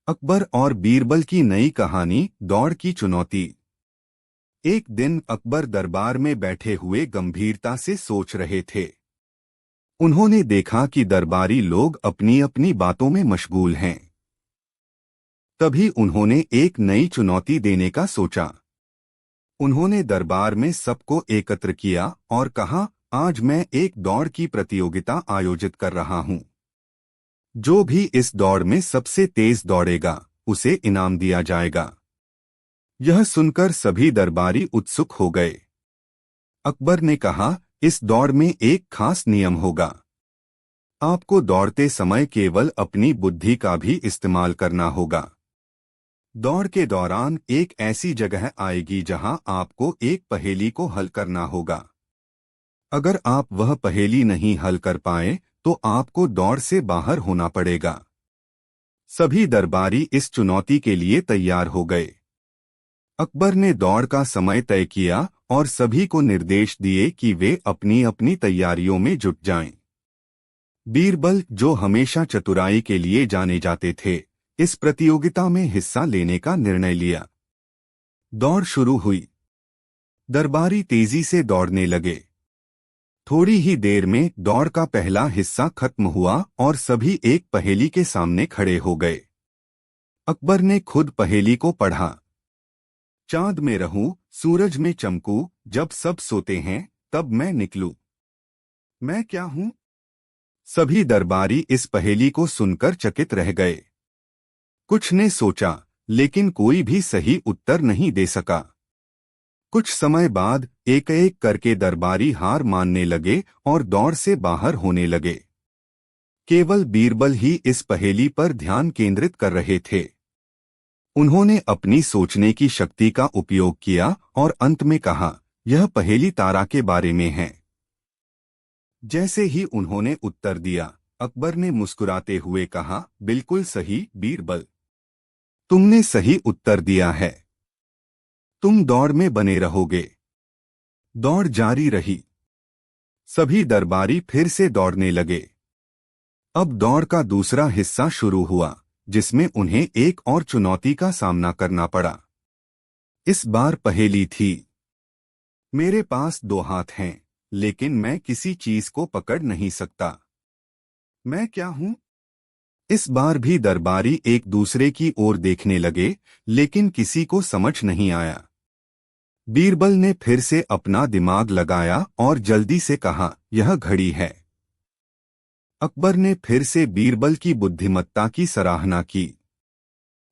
अकबर और बीरबल की नई कहानी, दौड़ की चुनौती। एक दिन अकबर दरबार में बैठे हुए गंभीरता से सोच रहे थे। उन्होंने देखा कि दरबारी लोग अपनी अपनी बातों में मशगूल हैं। तभी उन्होंने एक नई चुनौती देने का सोचा। उन्होंने दरबार में सबको एकत्र किया और कहा, आज मैं एक दौड़ की प्रतियोगिता आयोजित कर रहा हूं। जो भी इस दौड़ में सबसे तेज दौड़ेगा, उसे इनाम दिया जाएगा। यह सुनकर सभी दरबारी उत्सुक हो गए। अकबर ने कहा, इस दौड़ में एक खास नियम होगा। आपको दौड़ते समय केवल अपनी बुद्धि का भी इस्तेमाल करना होगा। दौड़ के दौरान एक ऐसी जगह आएगी जहां आपको एक पहेली को हल करना होगा। अगर आप वह पहेली नहीं हल कर पाए तो आपको दौड़ से बाहर होना पड़ेगा। सभी दरबारी इस चुनौती के लिए तैयार हो गए। अकबर ने दौड़ का समय तय किया और सभी को निर्देश दिए कि वे अपनी अपनी तैयारियों में जुट जाएं। बीरबल, जो हमेशा चतुराई के लिए जाने जाते थे, इस प्रतियोगिता में हिस्सा लेने का निर्णय लिया। दौड़ शुरू हुई। दरबारी तेजी से दौड़ने लगे। थोड़ी ही देर में दौड़ का पहला हिस्सा खत्म हुआ और सभी एक पहेली के सामने खड़े हो गए। अकबर ने खुद पहेली को पढ़ा। चांद में रहूं, सूरज में चमकूं, जब सब सोते हैं तब मैं निकलूं। मैं क्या हूं? सभी दरबारी इस पहेली को सुनकर चकित रह गए। कुछ ने सोचा, लेकिन कोई भी सही उत्तर नहीं दे सका। कुछ समय बाद एक एक करके दरबारी हार मानने लगे और दौड़ से बाहर होने लगे। केवल बीरबल ही इस पहेली पर ध्यान केंद्रित कर रहे थे। उन्होंने अपनी सोचने की शक्ति का उपयोग किया और अंत में कहा, यह पहेली तारा के बारे में है। जैसे ही उन्होंने उत्तर दिया, अकबर ने मुस्कुराते हुए कहा, बिल्कुल सही बीरबल, तुमने सही उत्तर दिया है। तुम दौड़ में बने रहोगे। दौड़ जारी रही। सभी दरबारी फिर से दौड़ने लगे। अब दौड़ का दूसरा हिस्सा शुरू हुआ, जिसमें उन्हें एक और चुनौती का सामना करना पड़ा। इस बार पहेली थी, मेरे पास दो हाथ हैं, लेकिन मैं किसी चीज को पकड़ नहीं सकता। मैं क्या हूं? इस बार भी दरबारी एक दूसरे की ओर देखने लगे, लेकिन किसी को समझ नहीं आया। बीरबल ने फिर से अपना दिमाग लगाया और जल्दी से कहा, यह घड़ी है। अकबर ने फिर से बीरबल की बुद्धिमत्ता की सराहना की।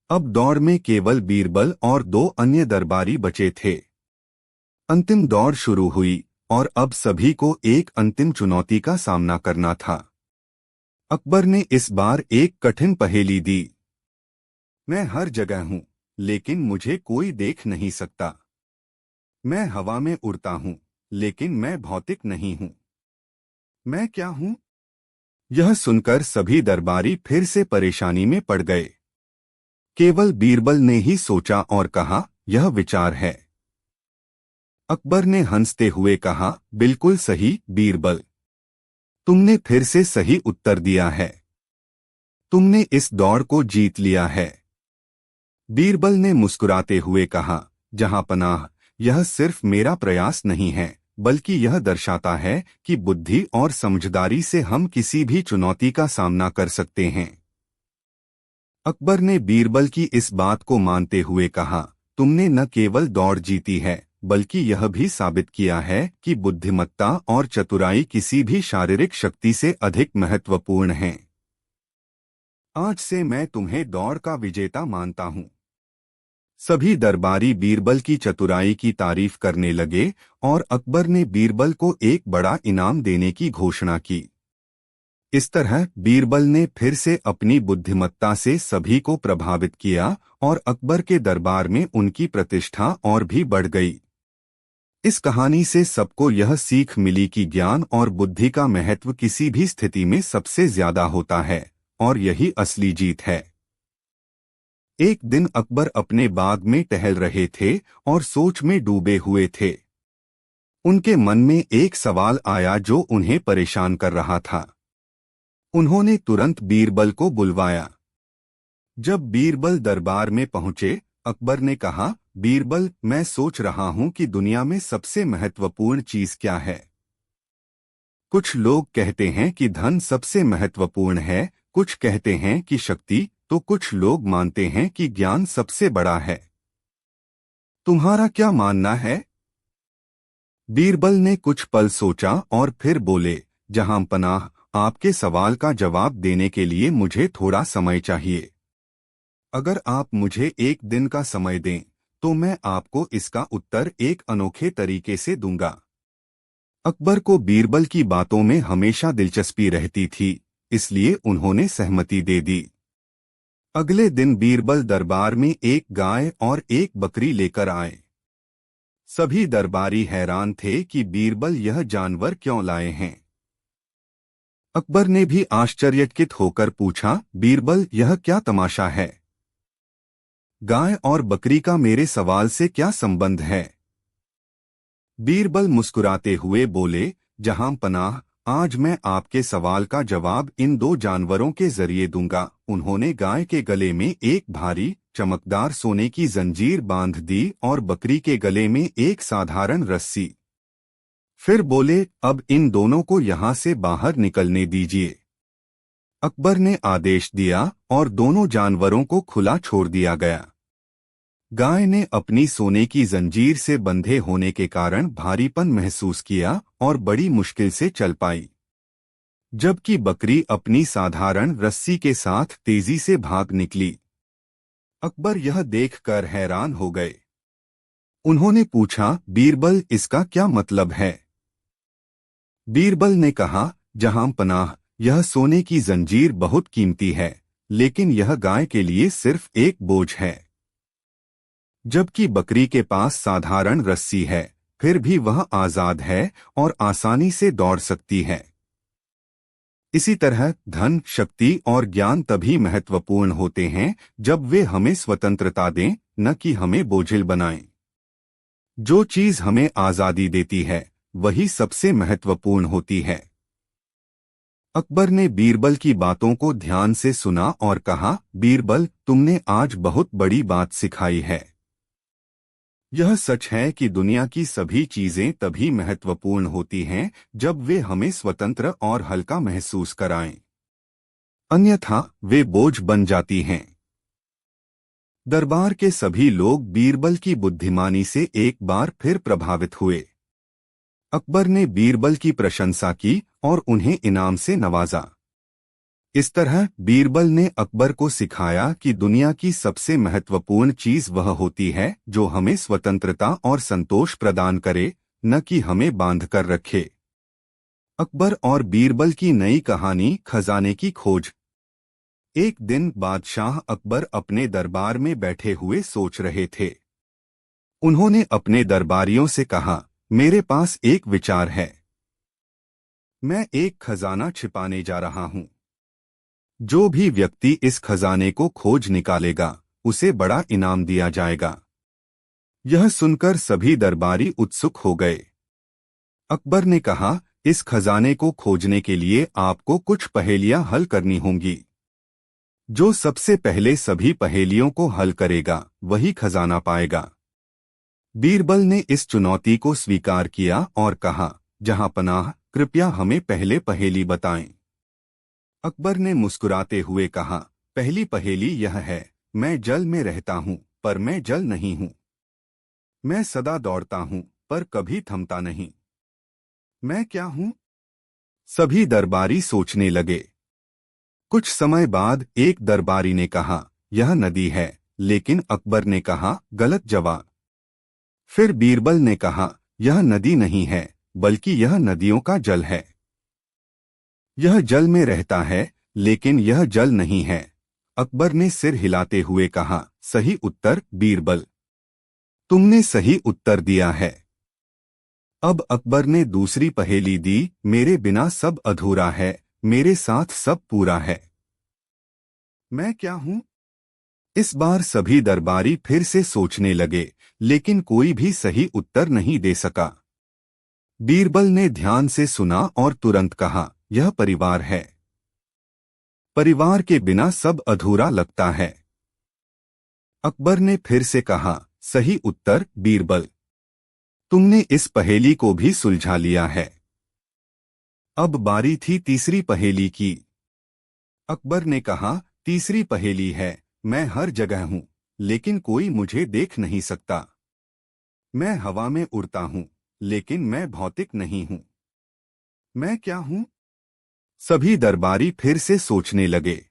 अब दौड़ में केवल बीरबल और दो अन्य दरबारी बचे थे। अंतिम दौड़ शुरू हुई और अब सभी को एक अंतिम चुनौती का सामना करना था। अकबर ने इस बार एक कठिन पहेली दी। मैं हर जगह हूं, लेकिन मुझे कोई देख नहीं सकता। मैं हवा में उड़ता हूं, लेकिन मैं भौतिक नहीं हूं। मैं क्या हूं? यह सुनकर सभी दरबारी फिर से परेशानी में पड़ गए। केवल बीरबल ने ही सोचा और कहा, यह विचार है। अकबर ने हंसते हुए कहा, बिल्कुल सही बीरबल, तुमने फिर से सही उत्तर दिया है। तुमने इस दौड़ को जीत लिया है। बीरबल ने मुस्कुराते हुए कहा, जहां पनाह, यह सिर्फ मेरा प्रयास नहीं है, बल्कि यह दर्शाता है कि बुद्धि और समझदारी से हम किसी भी चुनौती का सामना कर सकते हैं। अकबर ने बीरबल की इस बात को मानते हुए कहा, तुमने न केवल दौड़ जीती है, बल्कि यह भी साबित किया है कि बुद्धिमत्ता और चतुराई किसी भी शारीरिक शक्ति से अधिक महत्वपूर्ण हैं। आज से मैं तुम्हें दौड़ का विजेता मानता हूं। सभी दरबारी बीरबल की चतुराई की तारीफ करने लगे और अकबर ने बीरबल को एक बड़ा इनाम देने की घोषणा की। इस तरह बीरबल ने फिर से अपनी बुद्धिमत्ता से सभी को प्रभावित किया और अकबर के दरबार में उनकी प्रतिष्ठा और भी बढ़ गई। इस कहानी से सबको यह सीख मिली कि ज्ञान और बुद्धि का महत्व किसी भी स्थिति में सबसे ज्यादा होता है, और यही असली जीत है। एक दिन अकबर अपने बाग में टहल रहे थे और सोच में डूबे हुए थे। उनके मन में एक सवाल आया जो उन्हें परेशान कर रहा था। उन्होंने तुरंत बीरबल को बुलवाया। जब बीरबल दरबार में पहुंचे, अकबर ने कहा, बीरबल, मैं सोच रहा हूं कि दुनिया में सबसे महत्वपूर्ण चीज क्या है। कुछ लोग कहते हैं कि धन सबसे महत्वपूर्ण है, कुछ कहते हैं कि शक्ति, तो कुछ लोग मानते हैं कि ज्ञान सबसे बड़ा है। तुम्हारा क्या मानना है? बीरबल ने कुछ पल सोचा और फिर बोले, जहां पनाह, आपके सवाल का जवाब देने के लिए मुझे थोड़ा समय चाहिए। अगर आप मुझे एक दिन का समय दें, तो मैं आपको इसका उत्तर एक अनोखे तरीके से दूंगा। अकबर को बीरबल की बातों में हमेशा दिलचस्पी रहती थी, इसलिए उन्होंने सहमति दे दी। अगले दिन बीरबल दरबार में एक गाय और एक बकरी लेकर आए। सभी दरबारी हैरान थे कि बीरबल यह जानवर क्यों लाए हैं। अकबर ने भी आश्चर्यचकित होकर पूछा, बीरबल, यह क्या तमाशा है? गाय और बकरी का मेरे सवाल से क्या संबंध है? बीरबल मुस्कुराते हुए बोले, जहां पनाह, आज मैं आपके सवाल का जवाब इन दो जानवरों के जरिए दूंगा। उन्होंने गाय के गले में एक भारी चमकदार सोने की जंजीर बांध दी और बकरी के गले में एक साधारण रस्सी। फिर बोले, अब इन दोनों को यहां से बाहर निकलने दीजिए। अकबर ने आदेश दिया और दोनों जानवरों को खुला छोड़ दिया गया। गाय ने अपनी सोने की जंजीर से बंधे होने के कारण भारीपन महसूस किया और बड़ी मुश्किल से चल पाई, जबकि बकरी अपनी साधारण रस्सी के साथ तेजी से भाग निकली। अकबर यह देखकर हैरान हो गए। उन्होंने पूछा, बीरबल, इसका क्या मतलब है? बीरबल ने कहा, जहां पनाह, यह सोने की जंजीर बहुत कीमती है, लेकिन यह गाय के लिए सिर्फ एक बोझ है। जबकि बकरी के पास साधारण रस्सी है, फिर भी वह आजाद है और आसानी से दौड़ सकती है। इसी तरह धन, शक्ति और ज्ञान तभी महत्वपूर्ण होते हैं जब वे हमें स्वतंत्रता दें, न कि हमें बोझिल बनाएं। जो चीज हमें आजादी देती है, वही सबसे महत्वपूर्ण होती है। अकबर ने बीरबल की बातों को ध्यान से सुना और कहा, बीरबल, तुमने आज बहुत बड़ी बात सिखाई है। यह सच है कि दुनिया की सभी चीजें तभी महत्वपूर्ण होती हैं जब वे हमें स्वतंत्र और हल्का महसूस कराएं, अन्यथा वे बोझ बन जाती हैं। दरबार के सभी लोग बीरबल की बुद्धिमानी से एक बार फिर प्रभावित हुए। अकबर ने बीरबल की प्रशंसा की और उन्हें इनाम से नवाजा। इस तरह बीरबल ने अकबर को सिखाया कि दुनिया की सबसे महत्वपूर्ण चीज वह होती है जो हमें स्वतंत्रता और संतोष प्रदान करे, न कि हमें बांध कर रखे। अकबर और बीरबल की नई कहानी, खजाने की खोज। एक दिन बादशाह अकबर अपने दरबार में बैठे हुए सोच रहे थे। उन्होंने अपने दरबारियों से कहा, मेरे पास एक विचार है। मैं एक खजाना छिपाने जा रहा हूं। जो भी व्यक्ति इस खजाने को खोज निकालेगा, उसे बड़ा इनाम दिया जाएगा। यह सुनकर सभी दरबारी उत्सुक हो गए। अकबर ने कहा, इस खजाने को खोजने के लिए आपको कुछ पहेलियां हल करनी होंगी। जो सबसे पहले सभी पहेलियों को हल करेगा, वही खजाना पाएगा। बीरबल ने इस चुनौती को स्वीकार किया और कहा, जहां पनाह, कृपया हमें पहले पहेली बताएं। अकबर ने मुस्कुराते हुए कहा, पहली पहेली यह है, मैं जल में रहता हूं, पर मैं जल नहीं हूं। मैं सदा दौड़ता हूं, पर कभी थमता नहीं। मैं क्या हूं? सभी दरबारी सोचने लगे। कुछ समय बाद एक दरबारी ने कहा, यह नदी है, लेकिन अकबर ने कहा, गलत जवाब। फिर बीरबल ने कहा, यह नदी नहीं है, बल्कि यह नदियों का जल है। यह जल में रहता है, लेकिन यह जल नहीं है। अकबर ने सिर हिलाते हुए कहा, सही उत्तर बीरबल। तुमने सही उत्तर दिया है। अब अकबर ने दूसरी पहेली दी, मेरे बिना सब अधूरा है, मेरे साथ सब पूरा है। मैं क्या हूं? इस बार सभी दरबारी फिर से सोचने लगे, लेकिन कोई भी सही उत्तर नहीं दे सका। बीरबल ने ध्यान से सुना और तुरंत कहा, यह परिवार है। परिवार के बिना सब अधूरा लगता है। अकबर ने फिर से कहा, सही उत्तर बीरबल। तुमने इस पहेली को भी सुलझा लिया है। अब बारी थी तीसरी पहेली की। अकबर ने कहा, तीसरी पहेली है, मैं हर जगह हूं, लेकिन कोई मुझे देख नहीं सकता। मैं हवा में उड़ता हूं, लेकिन मैं भौतिक नहीं हूं। मैं क्या हूं? सभी दरबारी फिर से सोचने लगे।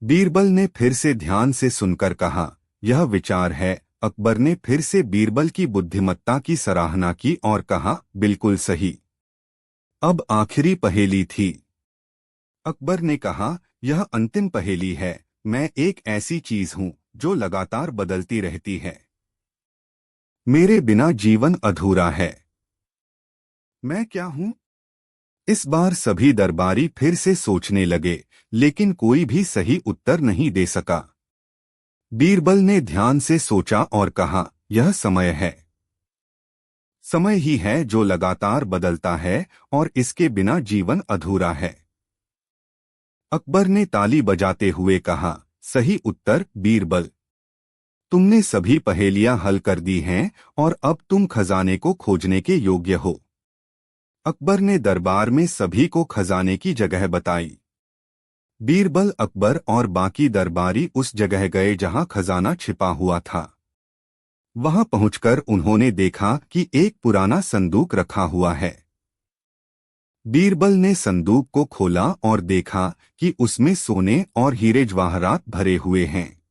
बीरबल ने फिर से ध्यान से सुनकर कहा, यह विचार है। अकबर ने फिर से बीरबल की बुद्धिमत्ता की सराहना की और कहा, बिल्कुल सही। अब आखिरी पहेली थी। अकबर ने कहा, यह अंतिम पहेली है। मैं एक ऐसी चीज हूं जो लगातार बदलती रहती है। मेरे बिना जीवन अधूरा है। मैं क्या हूं? इस बार सभी दरबारी फिर से सोचने लगे, लेकिन कोई भी सही उत्तर नहीं दे सका। बीरबल ने ध्यान से सोचा और कहा, यह समय है। समय ही है जो लगातार बदलता है और इसके बिना जीवन अधूरा है। अकबर ने ताली बजाते हुए कहा, सही उत्तर बीरबल। तुमने सभी पहेलियां हल कर दी हैं और अब तुम खजाने को खोजने के योग्य हो। अकबर ने दरबार में सभी को खजाने की जगह बताई। बीरबल, अकबर और बाकी दरबारी उस जगह गए जहां खजाना छिपा हुआ था। वहां पहुंचकर उन्होंने देखा कि एक पुराना संदूक रखा हुआ है। बीरबल ने संदूक को खोला और देखा कि उसमें सोने और हीरे जवाहरात भरे हुए हैं।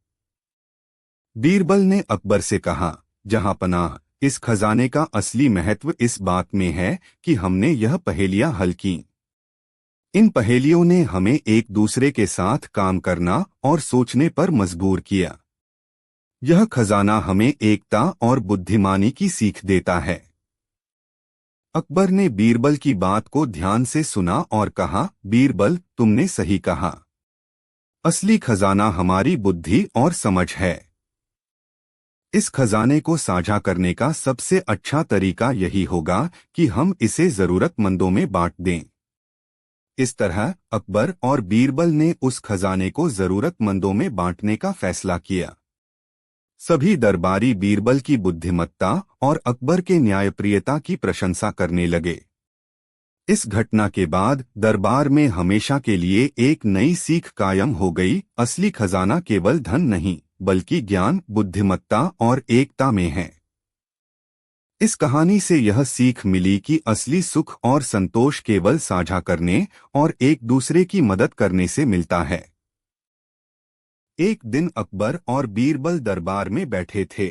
बीरबल ने अकबर से कहा, जहांपनाह, इस खजाने का असली महत्व इस बात में है कि हमने यह पहेलियां हल की। इन पहेलियों ने हमें एक दूसरे के साथ काम करना और सोचने पर मजबूर किया। यह खजाना हमें एकता और बुद्धिमानी की सीख देता है। अकबर ने बीरबल की बात को ध्यान से सुना और कहा, बीरबल, तुमने सही कहा। असली खजाना हमारी बुद्धि और समझ है। इस खजाने को साझा करने का सबसे अच्छा तरीका यही होगा कि हम इसे जरूरतमंदों में बांट दें। इस तरह अकबर और बीरबल ने उस खजाने को जरूरतमंदों में बांटने का फैसला किया। सभी दरबारी बीरबल की बुद्धिमत्ता और अकबर के न्यायप्रियता की प्रशंसा करने लगे। इस घटना के बाद दरबार में हमेशा के लिए एक नई सीख कायम हो गई। असली खजाना केवल धन नहीं, बल्कि ज्ञान, बुद्धिमत्ता और एकता में है। इस कहानी से यह सीख मिली कि असली सुख और संतोष केवल साझा करने और एक दूसरे की मदद करने से मिलता है। एक दिन अकबर और बीरबल दरबार में बैठे थे।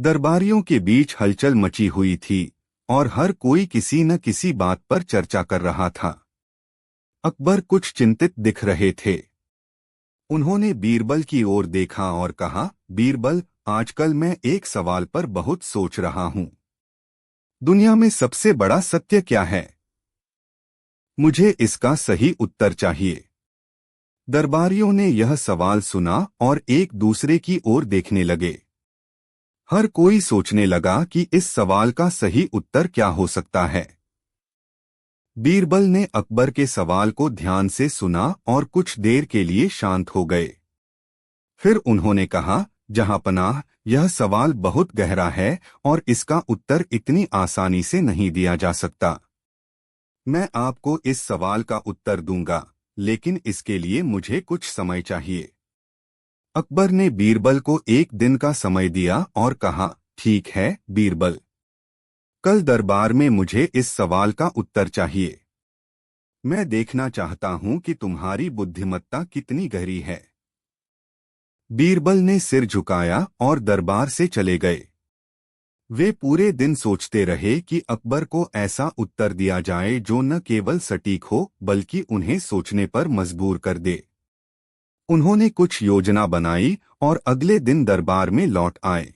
दरबारियों के बीच हलचल मची हुई थी और हर कोई किसी न किसी बात पर चर्चा कर रहा था। अकबर कुछ चिंतित दिख रहे थे। उन्होंने बीरबल की ओर देखा और कहा, बीरबल, आजकल मैं एक सवाल पर बहुत सोच रहा हूं। दुनिया में सबसे बड़ा सत्य क्या है? मुझे इसका सही उत्तर चाहिए। दरबारियों ने यह सवाल सुना और एक दूसरे की ओर देखने लगे। हर कोई सोचने लगा कि इस सवाल का सही उत्तर क्या हो सकता है। बीरबल ने अकबर के सवाल को ध्यान से सुना और कुछ देर के लिए शांत हो गए। फिर उन्होंने कहा, जहांपनाह, यह सवाल बहुत गहरा है और इसका उत्तर इतनी आसानी से नहीं दिया जा सकता। मैं आपको इस सवाल का उत्तर दूंगा, लेकिन इसके लिए मुझे कुछ समय चाहिए। अकबर ने बीरबल को एक दिन का समय दिया और कहा, ठीक है बीरबल, कल दरबार में मुझे इस सवाल का उत्तर चाहिए। मैं देखना चाहता हूं कि तुम्हारी बुद्धिमत्ता कितनी गहरी है। बीरबल ने सिर झुकाया और दरबार से चले गए। वे पूरे दिन सोचते रहे कि अकबर को ऐसा उत्तर दिया जाए जो न केवल सटीक हो, बल्कि उन्हें सोचने पर मजबूर कर दे। उन्होंने कुछ योजना बनाई और अगले दिन दरबार में लौट आए।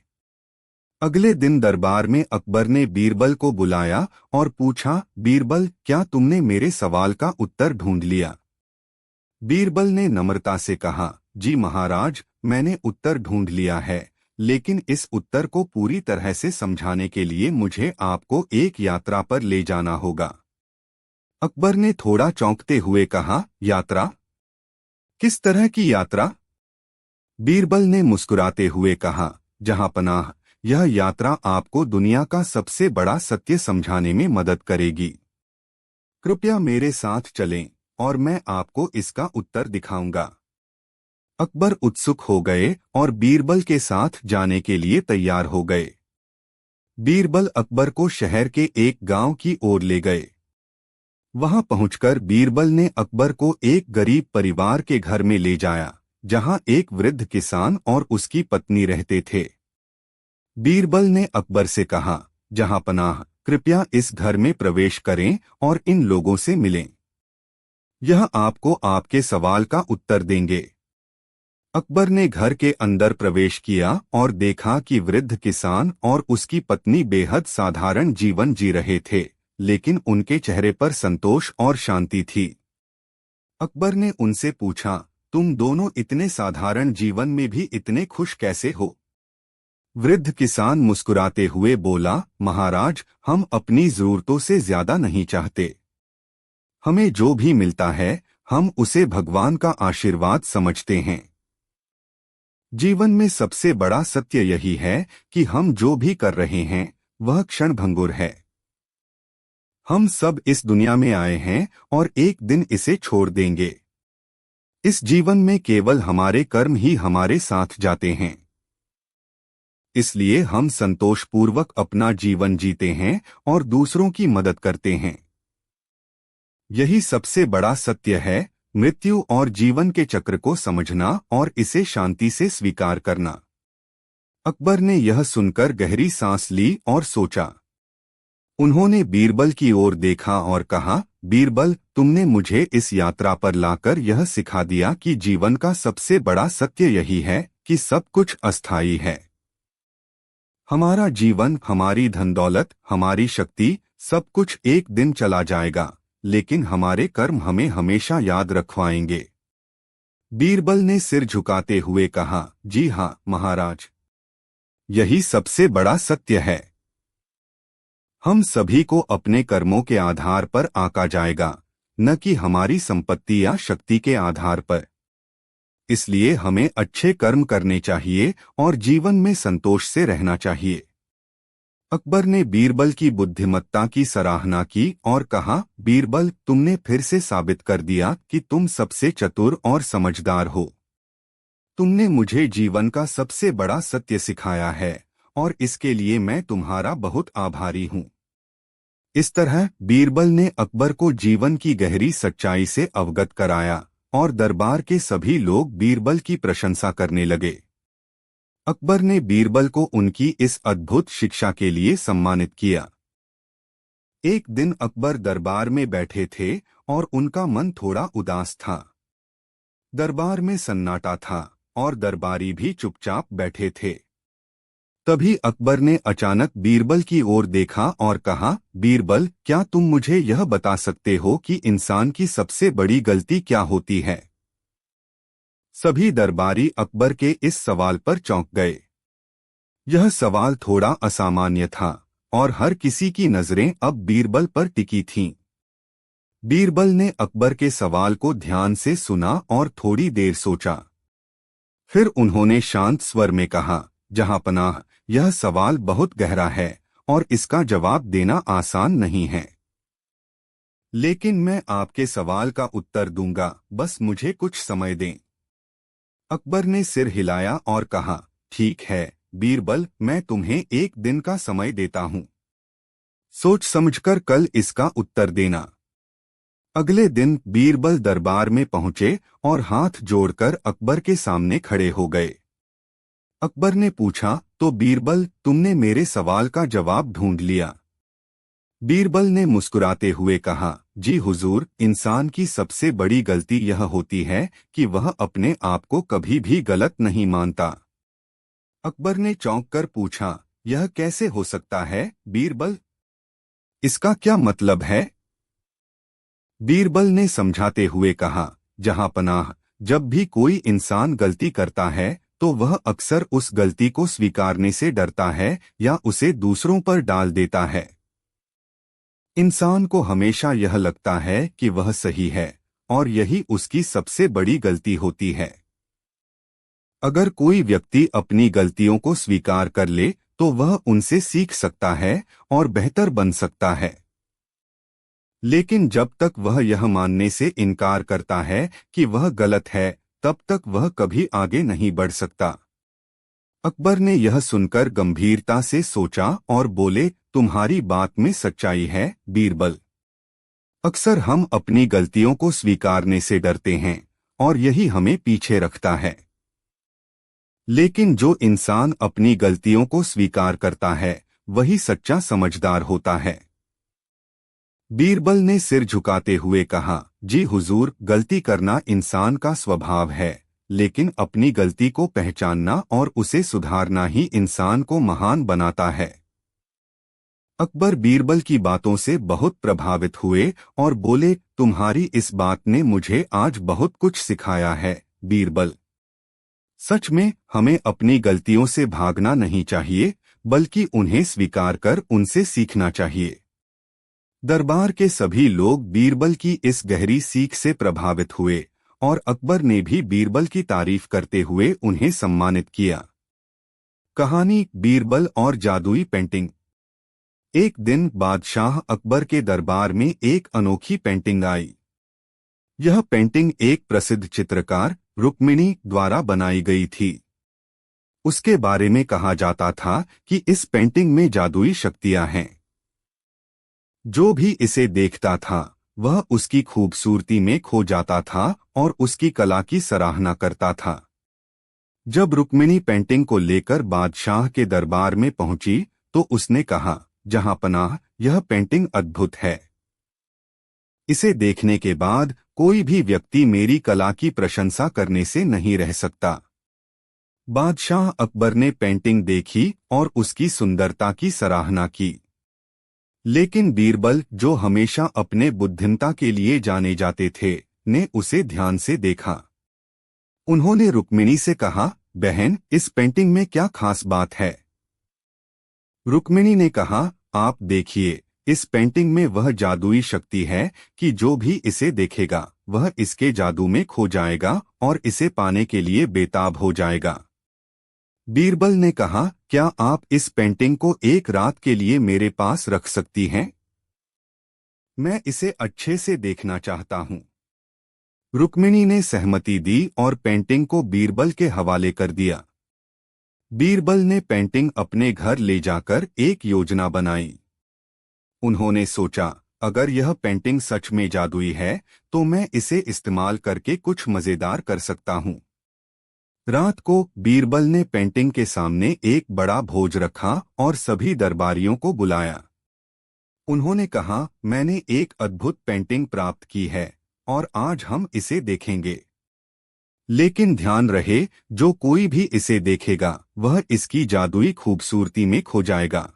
अगले दिन दरबार में अकबर ने बीरबल को बुलाया और पूछा, बीरबल, क्या तुमने मेरे सवाल का उत्तर ढूंढ लिया? बीरबल ने नम्रता से कहा, जी महाराज, मैंने उत्तर ढूंढ लिया है, लेकिन इस उत्तर को पूरी तरह से समझाने के लिए मुझे आपको एक यात्रा पर ले जाना होगा। अकबर ने थोड़ा चौंकते हुए कहा, यात्रा? किस तरह की यात्रा? बीरबल ने मुस्कुराते हुए कहा, जहांपनाह, यह यात्रा आपको दुनिया का सबसे बड़ा सत्य समझाने में मदद करेगी। कृपया मेरे साथ चलें और मैं आपको इसका उत्तर दिखाऊंगा। अकबर उत्सुक हो गए और बीरबल के साथ जाने के लिए तैयार हो गए। बीरबल अकबर को शहर के एक गांव की ओर ले गए। वहां पहुंचकर बीरबल ने अकबर को एक गरीब परिवार के घर में ले जाया, जहां एक वृद्ध किसान और उसकी पत्नी रहते थे। बीरबल ने अकबर से कहा, जहांपनाह, कृपया इस घर में प्रवेश करें और इन लोगों से मिलें। यह आपको आपके सवाल का उत्तर देंगे। अकबर ने घर के अंदर प्रवेश किया और देखा कि वृद्ध किसान और उसकी पत्नी बेहद साधारण जीवन जी रहे थे, लेकिन उनके चेहरे पर संतोष और शांति थी। अकबर ने उनसे पूछा, तुम दोनों इतने साधारण जीवन में भी इतने खुश कैसे हो? वृद्ध किसान मुस्कुराते हुए बोला, महाराज, हम अपनी जरूरतों से ज्यादा नहीं चाहते। हमें जो भी मिलता है हम उसे भगवान का आशीर्वाद समझते हैं। जीवन में सबसे बड़ा सत्य यही है कि हम जो भी कर रहे हैं वह क्षणभंगुर है। हम सब इस दुनिया में आए हैं और एक दिन इसे छोड़ देंगे। इस जीवन में केवल हमारे कर्म ही हमारे साथ जाते हैं। इसलिए हम संतोषपूर्वक अपना जीवन जीते हैं और दूसरों की मदद करते हैं। यही सबसे बड़ा सत्य है, मृत्यु और जीवन के चक्र को समझना और इसे शांति से स्वीकार करना। अकबर ने यह सुनकर गहरी सांस ली और सोचा। उन्होंने बीरबल की ओर देखा और कहा, बीरबल, तुमने मुझे इस यात्रा पर लाकर यह सिखा दिया कि जीवन का सबसे बड़ा सत्य यही है कि सब कुछ अस्थायी है। हमारा जीवन, हमारी धन दौलत, हमारी शक्ति, सब कुछ एक दिन चला जाएगा, लेकिन हमारे कर्म हमें हमेशा याद रखवाएंगे। बीरबल ने सिर झुकाते हुए कहा, जी हाँ महाराज, यही सबसे बड़ा सत्य है। हम सभी को अपने कर्मों के आधार पर आंका जाएगा, न कि हमारी संपत्ति या शक्ति के आधार पर। इसलिए हमें अच्छे कर्म करने चाहिए और जीवन में संतोष से रहना चाहिए। अकबर ने बीरबल की बुद्धिमत्ता की सराहना की और कहा, बीरबल, तुमने फिर से साबित कर दिया कि तुम सबसे चतुर और समझदार हो। तुमने मुझे जीवन का सबसे बड़ा सत्य सिखाया है और इसके लिए मैं तुम्हारा बहुत आभारी हूँ। इस तरह बीरबल ने अकबर को जीवन की गहरी सच्चाई से अवगत कराया और दरबार के सभी लोग बीरबल की प्रशंसा करने लगे। अकबर ने बीरबल को उनकी इस अद्भुत शिक्षा के लिए सम्मानित किया। एक दिन अकबर दरबार में बैठे थे और उनका मन थोड़ा उदास था। दरबार में सन्नाटा था और दरबारी भी चुपचाप बैठे थे। तभी अकबर ने अचानक बीरबल की ओर देखा और कहा, बीरबल, क्या तुम मुझे यह बता सकते हो कि इंसान की सबसे बड़ी गलती क्या होती है? सभी दरबारी अकबर के इस सवाल पर चौंक गए। यह सवाल थोड़ा असामान्य था और हर किसी की नजरें अब बीरबल पर टिकी थीं। बीरबल ने अकबर के सवाल को ध्यान से सुना और थोड़ी देर सोचा। फिर उन्होंने शांत स्वर में कहा, जहांपनाह, यह सवाल बहुत गहरा है और इसका जवाब देना आसान नहीं है। लेकिन मैं आपके सवाल का उत्तर दूंगा, बस मुझे कुछ समय दें। अकबर ने सिर हिलाया और कहा, ठीक है बीरबल, मैं तुम्हें एक दिन का समय देता हूं। सोच समझकर कल इसका उत्तर देना। अगले दिन बीरबल दरबार में पहुंचे और हाथ जोड़कर अकबर के सामने खड़े हो गए। अकबर ने पूछा, तो बीरबल, तुमने मेरे सवाल का जवाब ढूंढ लिया? बीरबल ने मुस्कुराते हुए कहा, जी हुजूर, इंसान की सबसे बड़ी गलती यह होती है कि वह अपने आप को कभी भी गलत नहीं मानता। अकबर ने चौंक कर पूछा, यह कैसे हो सकता है बीरबल? इसका क्या मतलब है? बीरबल ने समझाते हुए कहा, जहांपनाह, जब भी कोई इंसान गलती करता है तो वह अक्सर उस गलती को स्वीकारने से डरता है या उसे दूसरों पर डाल देता है। इंसान को हमेशा यह लगता है कि वह सही है और यही उसकी सबसे बड़ी गलती होती है। अगर कोई व्यक्ति अपनी गलतियों को स्वीकार कर ले तो वह उनसे सीख सकता है और बेहतर बन सकता है। लेकिन जब तक वह यह मानने से इनकार करता है कि वह गलत है, तब तक वह कभी आगे नहीं बढ़ सकता। अकबर ने यह सुनकर गंभीरता से सोचा और बोले, तुम्हारी बात में सच्चाई है, बीरबल। अक्सर हम अपनी गलतियों को स्वीकारने से डरते हैं और यही हमें पीछे रखता है। लेकिन जो इंसान अपनी गलतियों को स्वीकार करता है, वही सच्चा समझदार होता है। बीरबल ने सिर झुकाते हुए कहा, जी हुजूर, गलती करना इंसान का स्वभाव है, लेकिन अपनी गलती को पहचानना और उसे सुधारना ही इंसान को महान बनाता है। अकबर बीरबल की बातों से बहुत प्रभावित हुए और बोले, तुम्हारी इस बात ने मुझे आज बहुत कुछ सिखाया है, बीरबल। सच में हमें अपनी गलतियों से भागना नहीं चाहिए, बल्कि उन्हें स्वीकार कर उनसे सीखना चाहिए। दरबार के सभी लोग बीरबल की इस गहरी सीख से प्रभावित हुए और अकबर ने भी बीरबल की तारीफ करते हुए उन्हें सम्मानित किया। कहानी, बीरबल और जादुई पेंटिंग। एक दिन बादशाह अकबर के दरबार में एक अनोखी पेंटिंग आई। यह पेंटिंग एक प्रसिद्ध चित्रकार रुक्मिणी द्वारा बनाई गई थी। उसके बारे में कहा जाता था कि इस पेंटिंग में जादुई शक्तियां हैं। जो भी इसे देखता था वह उसकी खूबसूरती में खो जाता था और उसकी कला की सराहना करता था। जब रुक्मिणी पेंटिंग को लेकर बादशाह के दरबार में पहुंची तो उसने कहा, जहांपनाह, यह पेंटिंग अद्भुत है। इसे देखने के बाद कोई भी व्यक्ति मेरी कला की प्रशंसा करने से नहीं रह सकता। बादशाह अकबर ने पेंटिंग देखी और उसकी सुंदरता की सराहना की। लेकिन बीरबल, जो हमेशा अपने बुद्धिमता के लिए जाने जाते थे, ने उसे ध्यान से देखा। उन्होंने रुक्मिणी से कहा, बहन, इस पेंटिंग में क्या खास बात है? रुक्मिणी ने कहा, आप देखिए, इस पेंटिंग में वह जादुई शक्ति है कि जो भी इसे देखेगा वह इसके जादू में खो जाएगा और इसे पाने के लिए बेताब हो जाएगा। बीरबल ने कहा, क्या आप इस पेंटिंग को एक रात के लिए मेरे पास रख सकती हैं? मैं इसे अच्छे से देखना चाहता हूं। रुक्मिणी ने सहमति दी और पेंटिंग को बीरबल के हवाले कर दिया। बीरबल ने पेंटिंग अपने घर ले जाकर एक योजना बनाई। उन्होंने सोचा, अगर यह पेंटिंग सच में जादुई है तो मैं इसे इस्तेमाल करके कुछ मजेदार कर सकता हूं। रात को बीरबल ने पेंटिंग के सामने एक बड़ा भोज रखा और सभी दरबारियों को बुलाया। उन्होंने कहा, मैंने एक अद्भुत पेंटिंग प्राप्त की है और आज हम इसे देखेंगे। लेकिन ध्यान रहे, जो कोई भी इसे देखेगा वह इसकी जादुई खूबसूरती में खो जाएगा।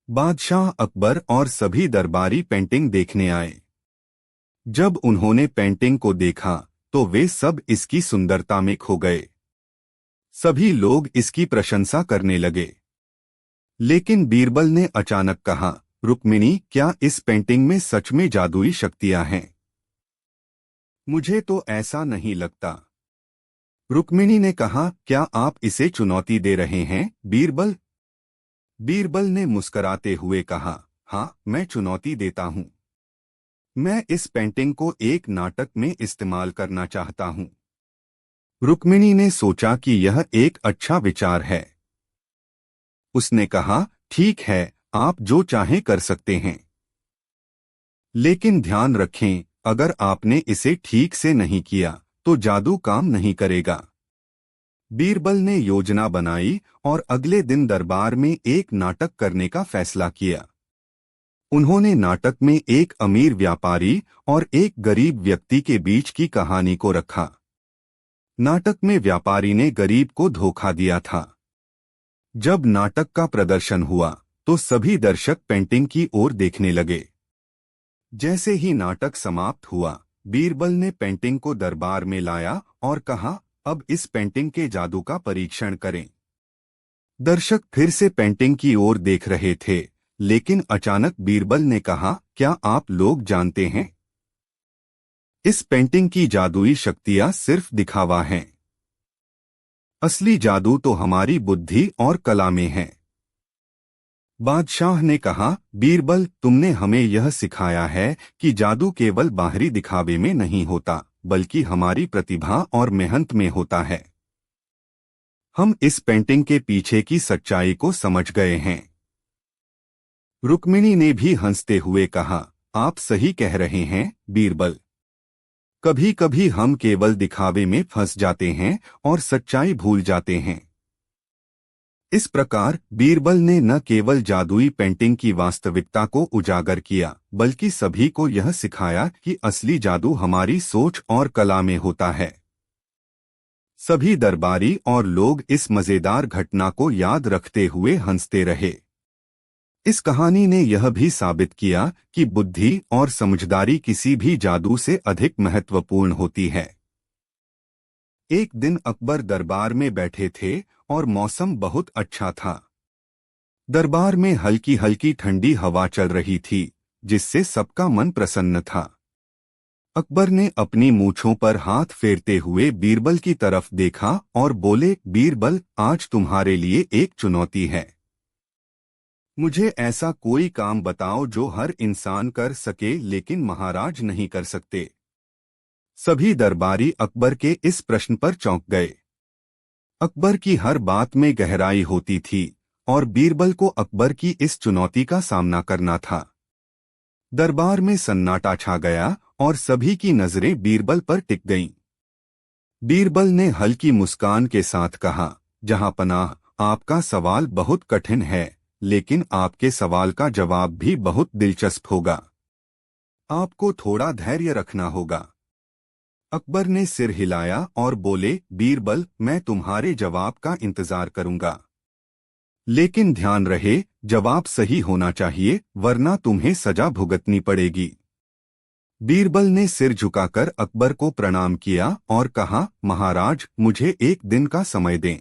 बादशाह अकबर और सभी दरबारी पेंटिंग देखने आए। जब उन्होंने पेंटिंग को देखा तो वे सब इसकी सुंदरता में खो गए। सभी लोग इसकी प्रशंसा करने लगे। लेकिन बीरबल ने अचानक कहा, रुक्मिणी, क्या इस पेंटिंग में सच में जादुई शक्तियां हैं? मुझे तो ऐसा नहीं लगता। रुक्मिणी ने कहा, क्या आप इसे चुनौती दे रहे हैं, बीरबल? बीरबल ने मुस्कराते हुए कहा, हाँ, मैं चुनौती देता हूं। मैं इस पेंटिंग को एक नाटक में इस्तेमाल करना चाहता हूं। रुक्मिणी ने सोचा कि यह एक अच्छा विचार है। उसने कहा, ठीक है, आप जो चाहें कर सकते हैं। लेकिन ध्यान रखें, अगर आपने इसे ठीक से नहीं किया तो जादू काम नहीं करेगा। बीरबल ने योजना बनाई और अगले दिन दरबार में एक नाटक करने का फैसला किया। उन्होंने नाटक में एक अमीर व्यापारी और एक गरीब व्यक्ति के बीच की कहानी को रखा। नाटक में व्यापारी ने गरीब को धोखा दिया था। जब नाटक का प्रदर्शन हुआ तो सभी दर्शक पेंटिंग की ओर देखने लगे। जैसे ही नाटक समाप्त हुआ, बीरबल ने पेंटिंग को दरबार में लाया और कहा, अब इस पेंटिंग के जादू का परीक्षण करें। दर्शक फिर से पेंटिंग की ओर देख रहे थे, लेकिन अचानक बीरबल ने कहा, क्या आप लोग जानते हैं, इस पेंटिंग की जादुई शक्तियां सिर्फ दिखावा हैं। असली जादू तो हमारी बुद्धि और कला में है। बादशाह ने कहा, बीरबल, तुमने हमें यह सिखाया है कि जादू केवल बाहरी दिखावे में नहीं होता, बल्कि हमारी प्रतिभा और मेहनत में होता है। हम इस पेंटिंग के पीछे की सच्चाई को समझ गए हैं। रुक्मिणी ने भी हंसते हुए कहा, आप सही कह रहे हैं बीरबल। कभी कभी हम केवल दिखावे में फंस जाते हैं और सच्चाई भूल जाते हैं। इस प्रकार बीरबल ने न केवल जादुई पेंटिंग की वास्तविकता को उजागर किया, बल्कि सभी को यह सिखाया कि असली जादू हमारी सोच और कला में होता है। सभी दरबारी और लोग इस मजेदार घटना को याद रखते हुए हंसते रहे। इस कहानी ने यह भी साबित किया कि बुद्धि और समझदारी किसी भी जादू से अधिक महत्वपूर्ण होती है। एक दिन अकबर दरबार में बैठे थे और मौसम बहुत अच्छा था। दरबार में हल्की हल्की ठंडी हवा चल रही थी, जिससे सबका मन प्रसन्न था। अकबर ने अपनी मूंछों पर हाथ फेरते हुए बीरबल की तरफ देखा और बोले, बीरबल, आज तुम्हारे लिए एक चुनौती है। मुझे ऐसा कोई काम बताओ जो हर इंसान कर सके लेकिन महाराज नहीं कर सकते। सभी दरबारी अकबर के इस प्रश्न पर चौंक गए। अकबर की हर बात में गहराई होती थी और बीरबल को अकबर की इस चुनौती का सामना करना था। दरबार में सन्नाटा छा गया और सभी की नजरें बीरबल पर टिक गईं। बीरबल ने हल्की मुस्कान के साथ कहा, जहांपनाह, आपका सवाल बहुत कठिन है, लेकिन आपके सवाल का जवाब भी बहुत दिलचस्प होगा। आपको थोड़ा धैर्य रखना होगा। अकबर ने सिर हिलाया और बोले, बीरबल, मैं तुम्हारे जवाब का इंतजार करूंगा। लेकिन ध्यान रहे, जवाब सही होना चाहिए, वरना तुम्हें सजा भुगतनी पड़ेगी। बीरबल ने सिर झुकाकर अकबर को प्रणाम किया और कहा, महाराज, मुझे एक दिन का समय दें।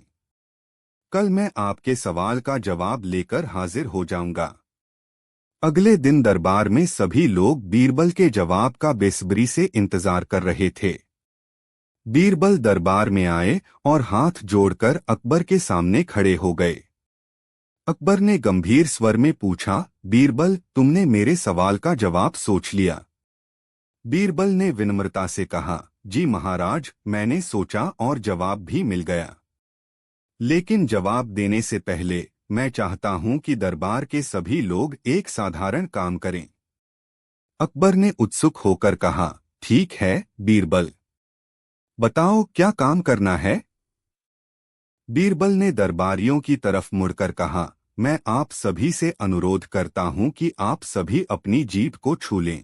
कल मैं आपके सवाल का जवाब लेकर हाजिर हो जाऊंगा। अगले दिन दरबार में सभी लोग बीरबल के जवाब का बेसब्री से इंतजार कर रहे थे। बीरबल दरबार में आए और हाथ जोड़कर अकबर के सामने खड़े हो गए। अकबर ने गंभीर स्वर में पूछा, बीरबल, तुमने मेरे सवाल का जवाब सोच लिया? बीरबल ने विनम्रता से कहा, जी महाराज, मैंने सोचा और जवाब भी मिल गया। लेकिन जवाब देने से पहले मैं चाहता हूं कि दरबार के सभी लोग एक साधारण काम करें। अकबर ने उत्सुक होकर कहा, ठीक है बीरबल, बताओ क्या काम करना है? बीरबल ने दरबारियों की तरफ मुड़कर कहा, मैं आप सभी से अनुरोध करता हूं कि आप सभी अपनी जीभ को छू लें।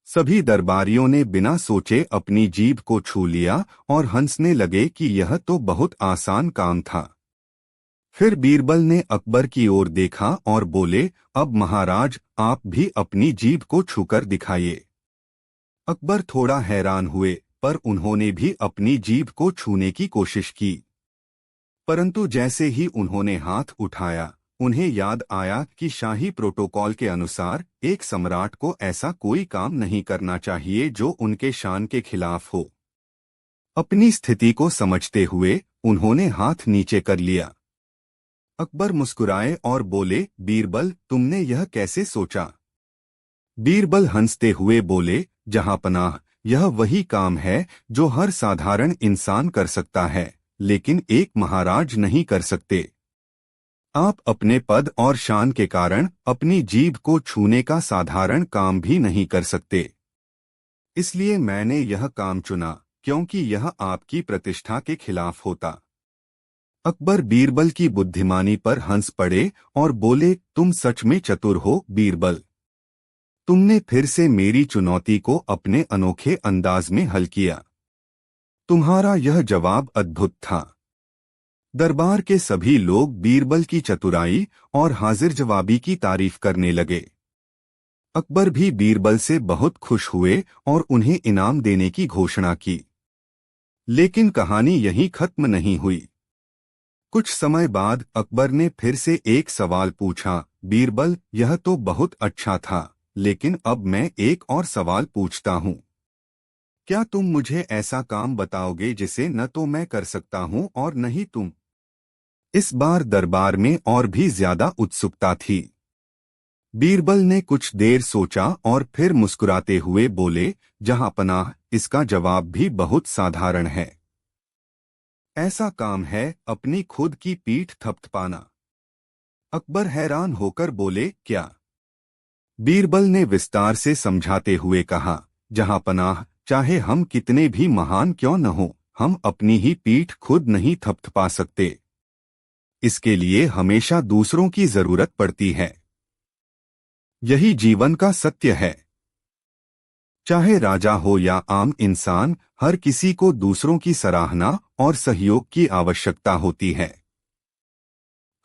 सभी दरबारियों ने बिना सोचे अपनी जीभ को छू लिया और हंसने लगे कि यह तो बहुत आसान काम था। फिर बीरबल ने अकबर की ओर देखा और बोले, अब महाराज, आप भी अपनी जीभ को छूकर दिखाइए। अकबर थोड़ा हैरान हुए, पर उन्होंने भी अपनी जीभ को छूने की कोशिश की। परंतु जैसे ही उन्होंने हाथ उठाया, उन्हें याद आया कि शाही प्रोटोकॉल के अनुसार एक सम्राट को ऐसा कोई काम नहीं करना चाहिए जो उनके शान के खिलाफ हो। अपनी स्थिति को समझते हुए उन्होंने हाथ नीचे कर लिया। अकबर मुस्कुराए और बोले, बीरबल, तुमने यह कैसे सोचा? बीरबल हंसते हुए बोले, जहांपनाह, यह वही काम है जो हर साधारण इंसान कर सकता है, लेकिन एक महाराज नहीं कर सकते। आप अपने पद और शान के कारण अपनी जीभ को छूने का साधारण काम भी नहीं कर सकते। इसलिए मैंने यह काम चुना, क्योंकि यह आपकी प्रतिष्ठा के खिलाफ होता। अकबर बीरबल की बुद्धिमानी पर हंस पड़े और बोले, तुम सच में चतुर हो बीरबल। तुमने फिर से मेरी चुनौती को अपने अनोखे अंदाज में हल किया। तुम्हारा यह जवाब अद्भुत था। दरबार के सभी लोग बीरबल की चतुराई और हाजिर जवाबी की तारीफ करने लगे। अकबर भी बीरबल से बहुत खुश हुए और उन्हें इनाम देने की घोषणा की। लेकिन कहानी यहीं खत्म नहीं हुई। कुछ समय बाद अकबर ने फिर से एक सवाल पूछा, बीरबल, यह तो बहुत अच्छा था, लेकिन अब मैं एक और सवाल पूछता हूँ। क्या तुम मुझे ऐसा काम बताओगे जिसे न तो मैं कर सकता हूं और न ही तुम? इस बार दरबार में और भी ज्यादा उत्सुकता थी। बीरबल ने कुछ देर सोचा और फिर मुस्कुराते हुए बोले, जहांपनाह, इसका जवाब भी बहुत साधारण है। ऐसा काम है अपनी खुद की पीठ थपथपाना। अकबर हैरान होकर बोले, क्या? बीरबल ने विस्तार से समझाते हुए कहा, जहांपनाह, चाहे हम कितने भी महान क्यों न हो, हम अपनी ही पीठ खुद नहीं थपथपा सकते। इसके लिए हमेशा दूसरों की जरूरत पड़ती है। यही जीवन का सत्य है। चाहे राजा हो या आम इंसान, हर किसी को दूसरों की सराहना और सहयोग की आवश्यकता होती है।